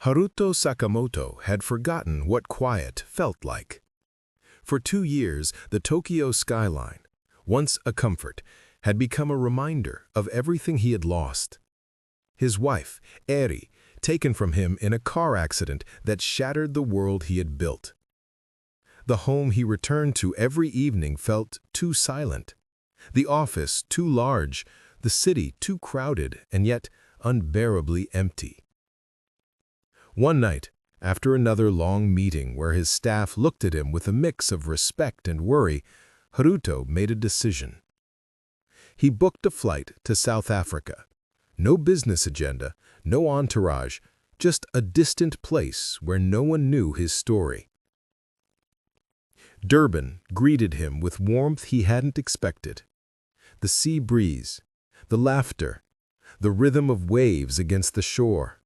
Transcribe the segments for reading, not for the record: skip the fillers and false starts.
Haruto Sakamoto had forgotten what quiet felt like. For 2 years, the Tokyo skyline, once a comfort, had become a reminder of everything he had lost. His wife, Eri, taken from him in a car accident that shattered the world he had built. The home he returned to every evening felt too silent. The office too large, the city too crowded and yet unbearably empty. One night, after another long meeting where his staff looked at him with a mix of respect and worry, Haruto made a decision. He booked a flight to South Africa. No business agenda, no entourage, just a distant place where no one knew his story. Durban greeted him with warmth he hadn't expected. The sea breeze, the laughter, the rhythm of waves against the shore.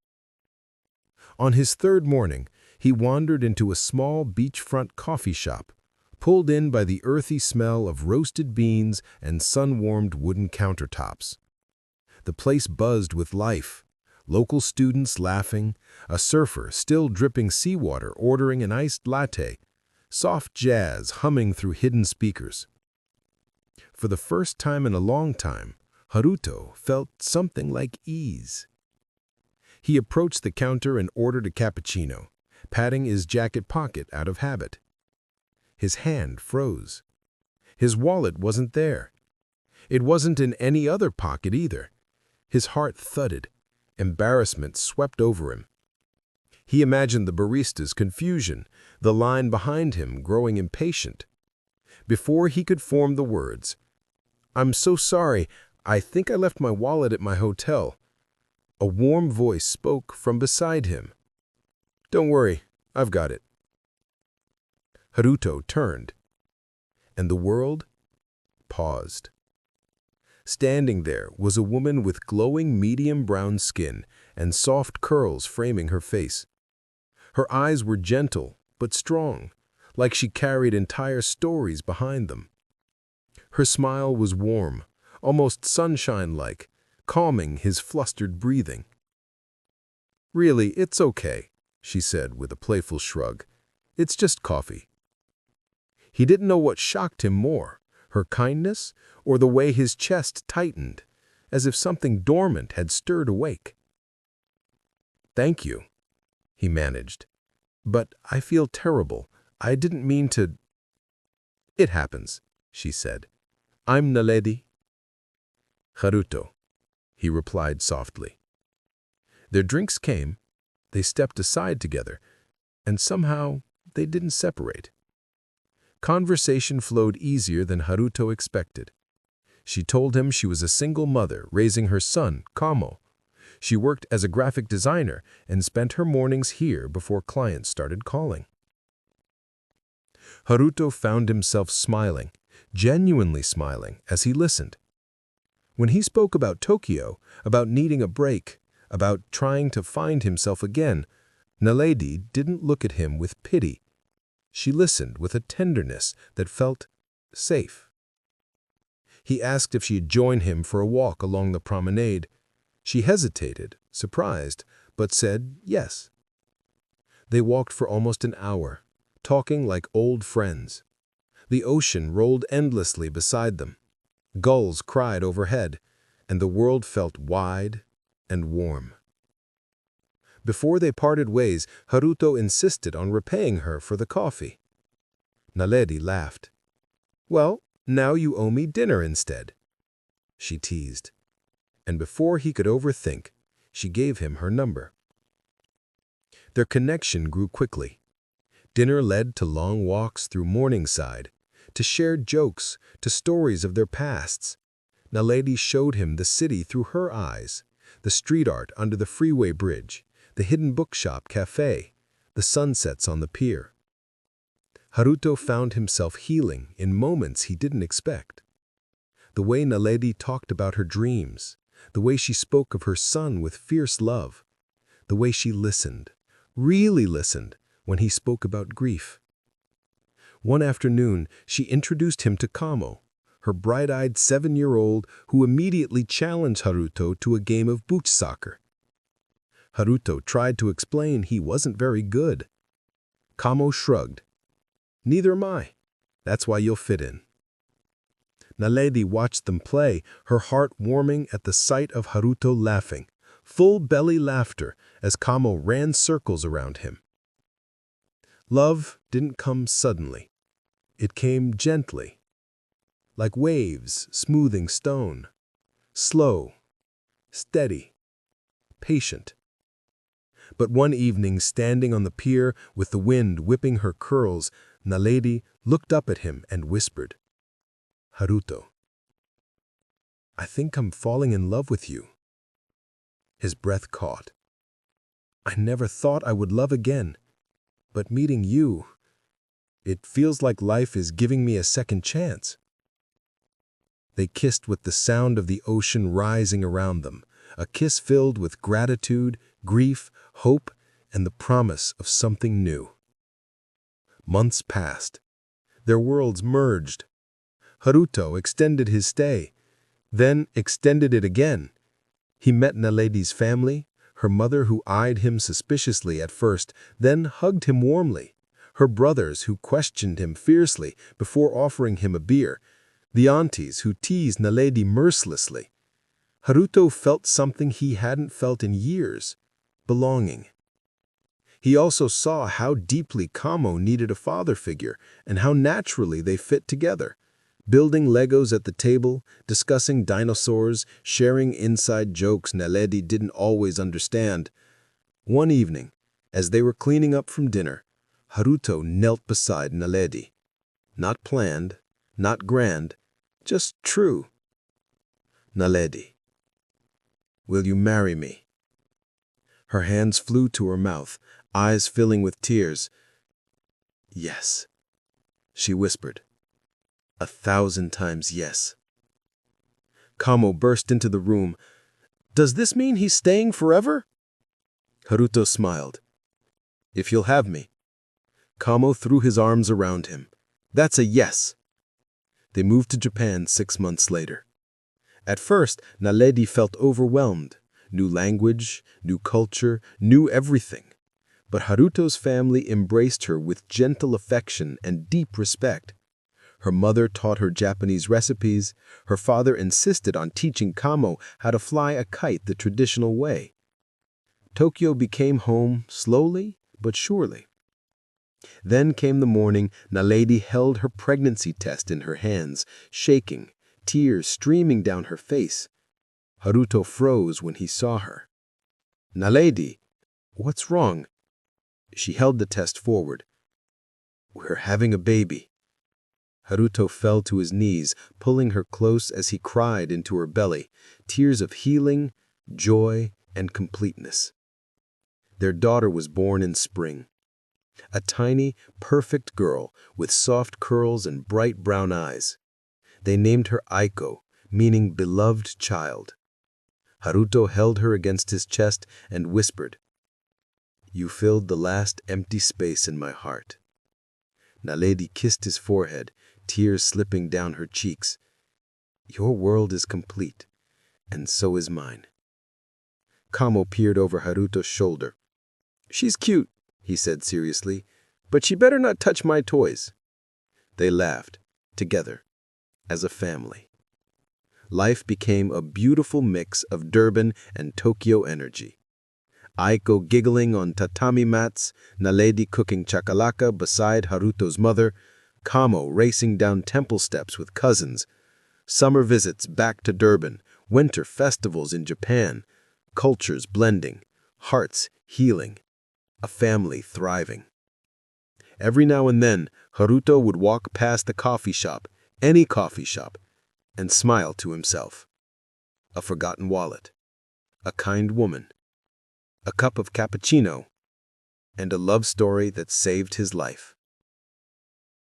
On his third morning, he wandered into a small beachfront coffee shop, pulled in by the earthy smell of roasted beans and sun-warmed wooden countertops. The place buzzed with life, local students laughing, a surfer still dripping seawater ordering an iced latte, soft jazz humming through hidden speakers. For the first time in a long time, Haruto felt something like ease. He approached the counter and ordered a cappuccino, patting his jacket pocket out of habit. His hand froze. His wallet wasn't there. It wasn't in any other pocket either. His heart thudded. Embarrassment swept over him. He imagined the barista's confusion, the line behind him growing impatient. Before he could form the words, "I'm so sorry, I think I left my wallet at my hotel," a warm voice spoke from beside him. "Don't worry, I've got it." Haruto turned, and the world paused. Standing there was a woman with glowing medium-brown skin and soft curls framing her face. Her eyes were gentle but strong, like she carried entire stories behind them. Her smile was warm, almost sunshine-like, calming his flustered breathing. "Really, it's okay," she said with a playful shrug. "It's just coffee." He didn't know what shocked him more, her kindness or the way his chest tightened, as if something dormant had stirred awake. "Thank you," he managed. "But I feel terrible. I didn't mean to—" "It happens," she said. "I'm Naledi." "Haruto," he replied softly. Their drinks came, they stepped aside together, and somehow they didn't separate. Conversation flowed easier than Haruto expected. She told him she was a single mother raising her son, Kamo. She worked as a graphic designer and spent her mornings here before clients started calling. Haruto found himself smiling, genuinely smiling, as he listened. When he spoke about Tokyo, about needing a break, about trying to find himself again, Naledi didn't look at him with pity. She listened with a tenderness that felt safe. He asked if she'd join him for a walk along the promenade. She hesitated, surprised, but said yes. They walked for almost an hour, talking like old friends. The ocean rolled endlessly beside them. Gulls cried overhead, and the world felt wide and warm. Before they parted ways, Haruto insisted on repaying her for the coffee. Naledi laughed. "Well, now you owe me dinner instead," she teased. And before he could overthink, she gave him her number. Their connection grew quickly. Dinner led to long walks through Morningside, to shared jokes, to stories of their pasts. Naledi showed him the city through her eyes, the street art under the freeway bridge, the hidden bookshop cafe, the sunsets on the pier. Haruto found himself healing in moments he didn't expect. The way Naledi talked about her dreams, the way she spoke of her son with fierce love, the way she listened, really listened, when he spoke about grief. One afternoon, she introduced him to Kamo, her bright-eyed 7-year-old who immediately challenged Haruto to a game of beach soccer. Haruto tried to explain he wasn't very good. Kamo shrugged. Neither am I. That's why you'll fit in. Naledi watched them play, her heart warming at the sight of Haruto laughing, full belly laughter as Kamo ran circles around him. Love didn't come suddenly. It came gently, like waves smoothing stone. Slow, steady, patient. But one evening, standing on the pier with the wind whipping her curls, Naledi looked up at him and whispered, "Haruto, I think I'm falling in love with you." His breath caught. "I never thought I would love again, but meeting you, it feels like life is giving me a second chance." They kissed with the sound of the ocean rising around them, a kiss filled with gratitude, grief, hope, and the promise of something new. Months passed. Their worlds merged. Haruto extended his stay, then extended it again. He met Naledi's family, her mother who eyed him suspiciously at first, then hugged him warmly, her brothers who questioned him fiercely before offering him a beer, the aunties who teased Naledi mercilessly. Haruto felt something he hadn't felt in years, belonging. He also saw how deeply Kamo needed a father figure and how naturally they fit together, building Legos at the table, discussing dinosaurs, sharing inside jokes Naledi didn't always understand. One evening, as they were cleaning up from dinner, Haruto knelt beside Naledi. Not planned, not grand, just true. "Naledi, will you marry me?" Her hands flew to her mouth, eyes filling with tears. "Yes," she whispered. 1,000 times yes. Kamo burst into the room. "Does this mean he's staying forever?" Haruto smiled. "If you'll have me." Kamo threw his arms around him. "That's a yes." They moved to Japan 6 months later. At first, Naledi felt overwhelmed. New language, new culture, new everything. But Haruto's family embraced her with gentle affection and deep respect. Her mother taught her Japanese recipes. Her father insisted on teaching Kamo how to fly a kite the traditional way. Tokyo became home slowly but surely. Then came the morning Naledi held her pregnancy test in her hands, shaking, tears streaming down her face. Haruto froze when he saw her. "Naledi, what's wrong?" She held the test forward. "We're having a baby." Haruto fell to his knees, pulling her close as he cried into her belly, tears of healing, joy, and completeness. Their daughter was born in spring. A tiny, perfect girl with soft curls and bright brown eyes. They named her Aiko, meaning beloved child. Haruto held her against his chest and whispered, "You filled the last empty space in my heart." Naledi kissed his forehead, tears slipping down her cheeks. "Your world is complete, and so is mine." Kamo peered over Haruto's shoulder. "She's cute," he said seriously, "but she better not touch my toys." They laughed, together, as a family. Life became a beautiful mix of Durban and Tokyo energy. Aiko giggling on tatami mats, Naledi cooking chakalaka beside Haruto's mother, Kamo racing down temple steps with cousins, summer visits back to Durban, winter festivals in Japan, cultures blending, hearts healing, a family thriving. Every now and then, Haruto would walk past the coffee shop, any coffee shop, and smile to himself. A forgotten wallet, a kind woman, a cup of cappuccino, and a love story that saved his life.